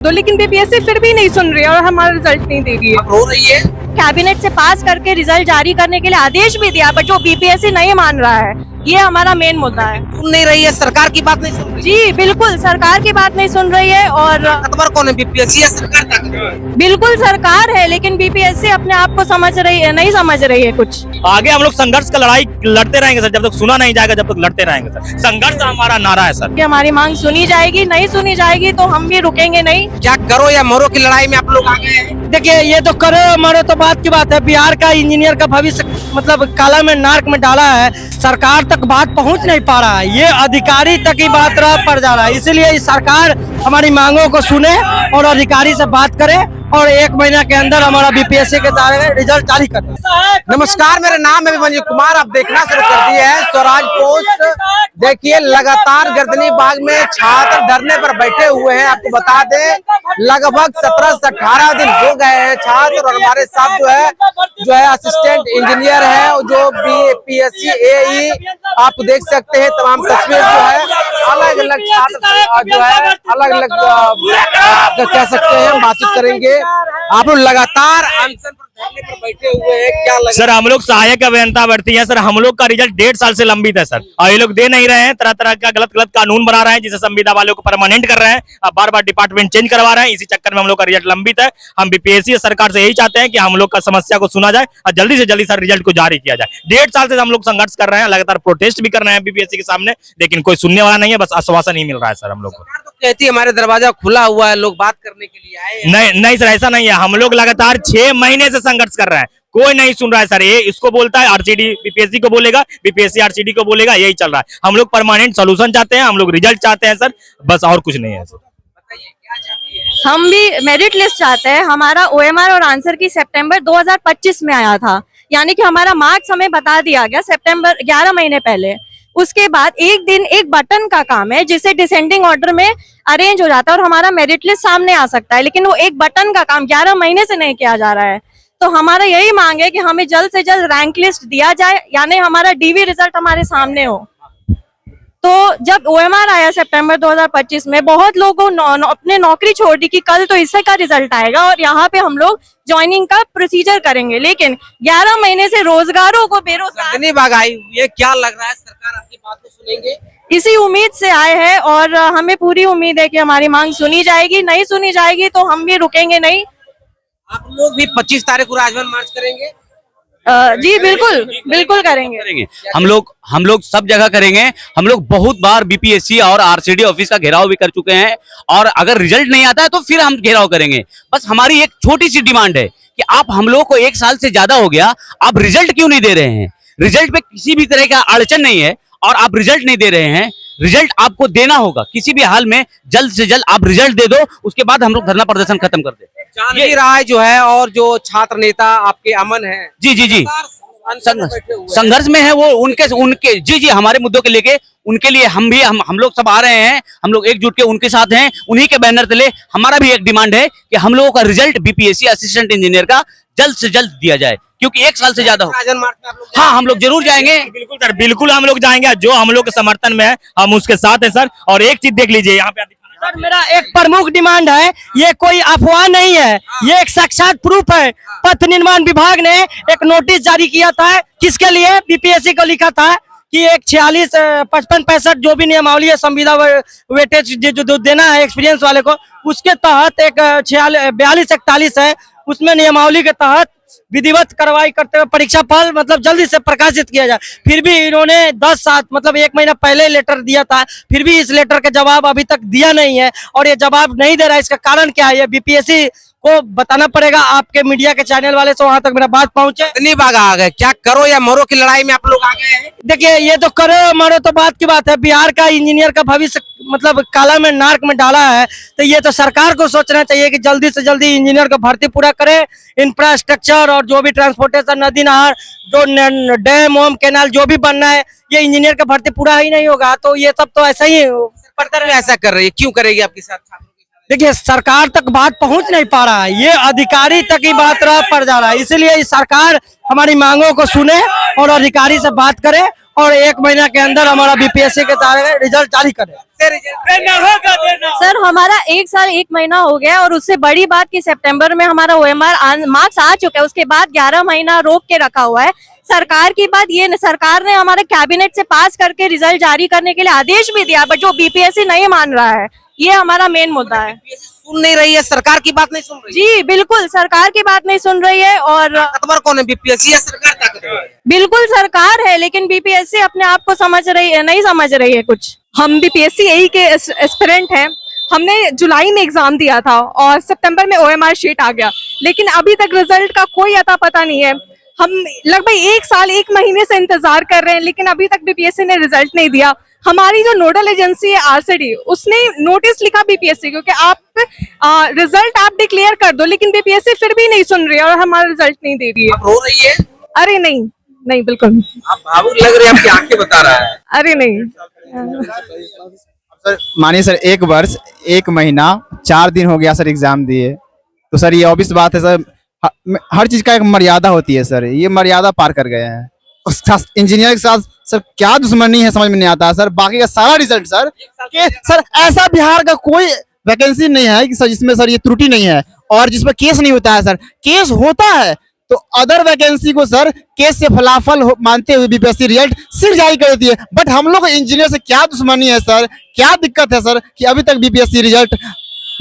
तो लेकिन बीपीएससी फिर भी नहीं सुन रही है और हमारा रिजल्ट नहीं दे रही है। रो रही है। कैबिनेट से पास करके रिजल्ट जारी करने के लिए आदेश भी दिया, बट जो बीपीएससी नहीं मान रहा है, ये हमारा मेन मुद्दा है। सुन नहीं रही है, सरकार की बात नहीं सुन रही जी बिल्कुल, सरकार की बात नहीं सुन रही है और ताकतवर कौन है, बीपीएससी या सरकार ताकतवर है? बिल्कुल सरकार है, लेकिन बीपीएससी अपने आप को समझ रही है, नहीं समझ रही है कुछ। आगे हम लोग संघर्ष का लड़ाई लड़ते रहेंगे सर, जब तक सुना नहीं जाएगा, जब तक लड़ते रहेंगे सर। संघर्ष हमारा नारा है सर। कि हमारी मांग सुनी जाएगी, नहीं सुनी जाएगी तो हम भी रुकेंगे नहीं। क्या करो या मरो की लड़ाई में आप लोग आगे हैं? देखिए, ये तो करो मरो तो बात की बात है। बिहार का इंजीनियर का भविष्य मतलब काला में नार्क में डाला है, सरकार तक बात पहुंच नहीं पा रहा है, ये अधिकारी तक ही बात रह पड़ जा रहा है। इसलिए सरकार हमारी मांगों को सुने और अधिकारी से बात करे और 1 महीना के अंदर हमारा बीपीएससी के रिजल्ट जारी कर दे। नमस्कार, मेरा नाम है मंजू कुमार। आप देखना शुरू कर दिए हैं स्वराज पोस्ट। देखिए, लगातार गर्दनी बाग में छात्र धरने पर बैठे हुए हैं। आपको बता दें, लगभग 17 से 18 दिन हो गए हैं छात्र। और हमारे साथ जो है असिस्टेंट इंजीनियर है, जो बीपीएससी एई, आप देख सकते हैं तमाम तस्वीर जो है अलग अलग छात्र जो है अलग अलग कह सकते हैं। हम बातचीत करेंगे। आप लोग लगातार अनशन पर धरने पर बैठे हुए हैं, क्या लग सर हम लोग सहायक अभियंता भर्ती है सर। हम लोग का रिजल्ट 1.5 साल से लंबित है सर, और ये लोग दे नहीं रहे हैं। तरह तरह का गलत गलत कानून बना रहे हैं, जिसे संविदा वालों को परमानेंट कर रहे हैं। अब बार बार डिपार्टमेंट चेंज करवा रहे हैं। इसी चक्कर में हम लोग का रिजल्ट लंबित है। हम बीपीएससी सरकार से यही चाहते हैं कि हम लोग का समस्या को सुना जाए और जल्दी से जल्दी सर रिजल्ट को जारी किया जाए। 1.5 साल से हम लोग संघर्ष कर रहे हैं, लगातार प्रोटेस्ट भी कर रहे हैं बीपीएससी के सामने, लेकिन कोई सुनने वाला नहीं है। बस आश्वासन ही मिल रहा है सर हम लोग को। सरकार तो कहती है हमारे दरवाजा खुला हुआ है, लोग बात करने के लिए आए हैं। नहीं नहीं सर, ऐसा नहीं है। हम लोग लगातार 6 महीने से संघर्ष कर रहे हैं, कोई नहीं सुन रहा है सर। ये इसको बोलता है आरसीडी बीपीएससी को बोलेगा, बीपीएससी आरसीडी को बोलेगा, यही चल रहा है। हम लोग परमानेंट सॉल्यूशन चाहते हैं, हम लोग रिजल्ट चाहते हैं सर, बस और कुछ नहीं है सर। बताइए क्या चाहती है? हम भी मेरिट लिस्ट चाहते हैं। हमारा ओएमआर और आंसर की सितंबर 2025 में आया था, यानी कि हमारा मार्क्स हमें बता दिया गया सितंबर 11 महीने पहले। उसके बाद एक दिन एक बटन का काम है, जिसे डिसेंडिंग ऑर्डर में अरेंज हो जाता है और हमारा मेरिट लिस्ट सामने आ सकता है, लेकिन वो एक बटन का काम 11 महीने से नहीं किया जा रहा है। तो हमारा यही मांग है कि हमें जल्द से जल्द रैंक लिस्ट दिया जाए, यानी हमारा डीवी रिजल्ट हमारे सामने हो। तो जब ओएमआर आया सितंबर 2025 में, बहुत लोगों अपने नौकरी छोड़ दी कि कल तो इससे का रिजल्ट आएगा और यहाँ पे हम लोग ज्वाइनिंग का प्रोसीजर करेंगे, लेकिन 11 महीने से रोजगारों को बेरोजगार गर्दनी बाग आई हुई है, क्या लग रहा है सरकार आपकी बात को सुनेंगे? इसी उम्मीद से आए हैं और हमें पूरी उम्मीद है कि हमारी मांग सुनी जाएगी। नहीं सुनी जाएगी तो हम भी रुकेंगे नहीं। आप लोग भी 25 तारीख को राजभवन मार्च करेंगे? जी बिल्कुल बिल्कुल करेंगे। हम लोग सब जगह करेंगे। हम लोग बहुत बार बीपीएससी और आरसीडी ऑफिस का घेराव भी कर चुके हैं, और अगर रिजल्ट नहीं आता है तो फिर हम घेराव करेंगे। बस हमारी एक छोटी सी डिमांड है कि आप हम लोगों को 1 साल से ज्यादा हो गया, आप रिजल्ट क्यों नहीं दे रहे हैं? रिजल्ट पे किसी भी तरह का अड़चन नहीं है और आप रिजल्ट नहीं दे रहे हैं। रिजल्ट आपको देना होगा किसी भी हाल में, जल्द से जल्द आप रिजल्ट दे दो, उसके बाद हम लोग धरना प्रदर्शन खत्म कर दे। चांदनी राय जो है और जो छात्र नेता आपके अमन है, जी जी जी अनशन में बैठे हुए हैं। संघर्ष में है वो, उनके जी जी हमारे मुद्दों के लेके उनके लिए हम लोग सब आ रहे हैं। हम लोग एकजुट के उनके साथ हैं, उन्हीं के बैनर तले। हमारा भी एक डिमांड है कि हम लोगों का रिजल्ट बीपीएससी असिस्टेंट इंजीनियर का जल्द से जल्द दिया जाए, क्योंकि 1 साल से ज्यादा हो। राजन मार्च में आप लोग हाँ, हम लोग जरूर जाएंगे। बिल्कुल सर, बिल्कुल हम लोग जाएंगे। जो हम लोग के समर्थन में है, हम उसके साथ है सर। और एक चीज देख लीजिए यहाँ पे सर, मेरा एक प्रमुख डिमांड है, ये कोई अफवाह नहीं है, ये एक साक्षात प्रूफ है। पथ निर्माण विभाग ने एक नोटिस जारी किया था, किसके लिए? बीपीएससी को लिखा था कि एक 46, 55, 65 जो भी नियमावली है, संविदा वेटेज जो देना है एक्सपीरियंस वाले को, उसके तहत एक 42, 41 है, उसमें नियमावली के तहत विधिवत कार्रवाई करते हुए परीक्षा फल मतलब जल्दी से प्रकाशित किया जाए। फिर भी इन्होंने 10 साल मतलब 1 महीना पहले लेटर दिया था, फिर भी इस लेटर का जवाब अभी तक दिया नहीं है। और ये जवाब नहीं दे रहा है, इसका कारण क्या है? ये बीपीएससी को बताना पड़ेगा। आपके मीडिया के चैनल वाले से वहां तक मेरा बात पहुंचे। गर्दनी बाग आ गए, क्या करो या मरो की लड़ाई में आप लोग आगे हैं? देखिए, ये तो करो मरो तो बात की बात है। बिहार का इंजीनियर का भविष्य मतलब काला में नार्क में डाला है, तो ये तो सरकार को सोचना चाहिए कि जल्दी से जल्दी इंजीनियर का भर्ती पूरा करे। इंफ्रास्ट्रक्चर और जो भी ट्रांसपोर्टेशन, नदी नहर, जो डैम ओम कैनाल जो भी बनना है, ये इंजीनियर का भर्ती पूरा ही नहीं होगा तो ये सब तो ऐसा ही सरकार ऐसा कर रही है, क्यों करेगी आपके साथ? देखिए सरकार तक बात पहुंच नहीं पा रहा है, ये अधिकारी तक ही बात पड़ जा रहा है। इसलिए ये सरकार हमारी मांगों को सुने और अधिकारी से बात करे और 1 महीना के अंदर हमारा बीपीएससी के रिजल्ट जारी करे। सर हमारा 1 साल 1 महीना हो गया और उससे बड़ी बात कि सितंबर में हमारा OMR मार्क्स आ चुका है, उसके बाद 11 महीना रोक के रखा हुआ है। सरकार की बात ये, सरकार ने हमारे कैबिनेट से पास करके रिजल्ट जारी करने के लिए आदेश भी दिया, बट जो बीपीएससी नहीं मान रहा है, ये हमारा मेन मुद्दा है। सुन नहीं रही है, सरकार की बात नहीं सुन रही है। जी बिल्कुल, सरकार की बात नहीं सुन रही है। और ताकतवर कौन है, बीपीएससी या सरकार ताकतवर है? बिल्कुल सरकार है, लेकिन बीपीएससी अपने आप को समझ रही है, नहीं समझ रही है कुछ। हम बीपीएससी एई के एस्पिरेंट हैं। हमने जुलाई में एग्जाम दिया था और सितंबर में OMR शीट आ गया, लेकिन अभी तक रिजल्ट का कोई अता पता नहीं है। हम लगभग 1 साल 1 महीने से इंतजार कर रहे हैं, लेकिन अभी तक बीपीएससी ने रिजल्ट नहीं दिया। हमारी जो नोडल एजेंसी है RCD, उसने नोटिस लिखा बीपीएससी को कि आप रिजल्ट आप डिक्लेयर कर दो, लेकिन बीपीएससी फिर भी नहीं सुन रही है और हमारा रिजल्ट नहीं दे रही है। आप रो रही है? अरे नहीं नहीं, बिल्कुल नहीं। आप भावुक लग रही है, आपकी आंखें बता रहा है। अरे नहीं। सर मानिए सर 1 वर्ष 1 महीना 4 दिन हो गया सर एग्जाम दिए, तो सर ये ऑब्वियस बात है सर, हर चीज का एक मर्यादा होती है सर, ये मर्यादा पार कर गए हैं। इंजीनियर के साथ सर क्या दुश्मनी है समझ में नहीं आता सर। बाकी का सारा रिजल्ट सर के सर ऐसा बिहार का कोई वैकेंसी नहीं है कि सर जिसमें सर ये त्रुटि नहीं है और जिसमें केस नहीं होता है सर। केस होता है तो अदर वैकेंसी को सर केस से फलाफल मानते हुए बीपीएससी रिजल्ट सिर्फ जारी कर देती है। बट हम लोग इंजीनियर से क्या दुश्मनी है सर, क्या दिक्कत है सर कि अभी तक बीपीएससी रिजल्ट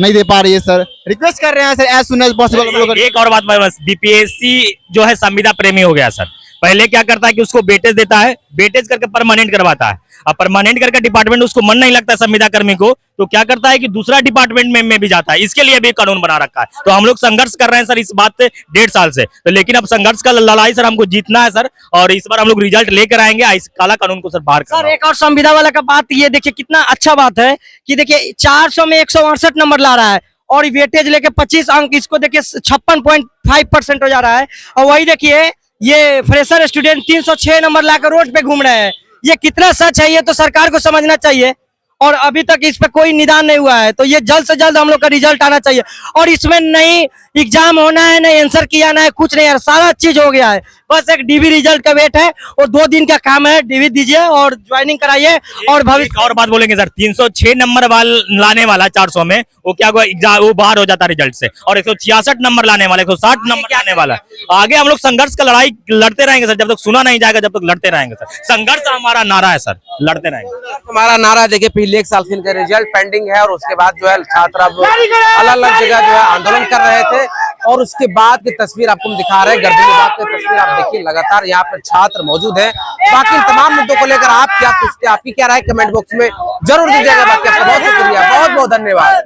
नहीं दे पा रही है सर। रिक्वेस्ट कर रहे हैं sir as soon as possible. एक और बात बस, बीपीएससी जो है संविदा प्रेमी हो गया सर। पहले क्या करता है कि उसको वेटेज देता है, वेटेज करके परमानेंट करवाता है। अब परमानेंट करके डिपार्टमेंट उसको मन नहीं लगता संविदा कर्मी को, तो क्या करता है कि दूसरा डिपार्टमेंट में भी जाता है। इसके लिए भी कानून बना रखा है। तो हम लोग संघर्ष कर रहे हैं सर इस बात से 1.5 साल से, तो लेकिन अब संघर्ष का लड़ाई सर हमको जीतना है सर, और इस बार हम लोग रिजल्ट लेकर आएंगे, इस काला कानून को सर बाहर सर एक और संविदा वाला का बात ये देखिए कितना अच्छा बात है कि देखिए 400 में 168 नंबर ला रहा है और वेटेज लेके 25 अंक, इसको देखिए 56.5% हो जा रहा है। और वही देखिए ये फ्रेशर स्टूडेंट 306 नंबर लाकर रोड पे घूम रहे हैं। ये कितना सच है ये तो सरकार को समझना चाहिए, और अभी तक इस पे कोई निदान नहीं हुआ है। तो ये जल्द से जल्द हम लोग का रिजल्ट आना चाहिए, और इसमें नहीं एग्जाम होना है, नहीं आंसर किया, ना है कुछ नहीं, सारा चीज हो गया है। बस एक डीवी रिजल्ट का वेट है और 2 दिन का काम है। डीवी दीजिए और ज्वाइनिंग कराइए। और भविष्य और बात बोलेंगे सर, 306 नंबर लाने वाला 400 में वो क्या एग्जाम वो बाहर हो जाता है रिजल्ट से, और 166 नंबर लाने वाला, 160 नंबर लाने वाला। आगे हम लोग संघर्ष का लड़ाई लड़ते रहेंगे सर, जब तक सुना नहीं जाएगा जब तक लड़ते रहेंगे सर। संघर्ष हमारा नारा है सर, लड़ते रहेंगे। हमारा नारा देखिए, पिछले 1 साल से इनका रिजल्ट पेंडिंग है और उसके बाद जो है छात्र अब अलग अलग जगह जो है आंदोलन कर रहे थे, और उसके बाद की तस्वीर आपको हम दिखा रहे हैं। गर्दनी बाग की तस्वीर आप देखिए, लगातार यहाँ पर छात्र मौजूद है। बाकी इन तमाम मुद्दों को लेकर आप क्या सोचते हैं, आपकी क्या राय कमेंट बॉक्स में जरूर दीजिएगा। बाकी आपका बहुत शुक्रिया, बहुत बहुत धन्यवाद।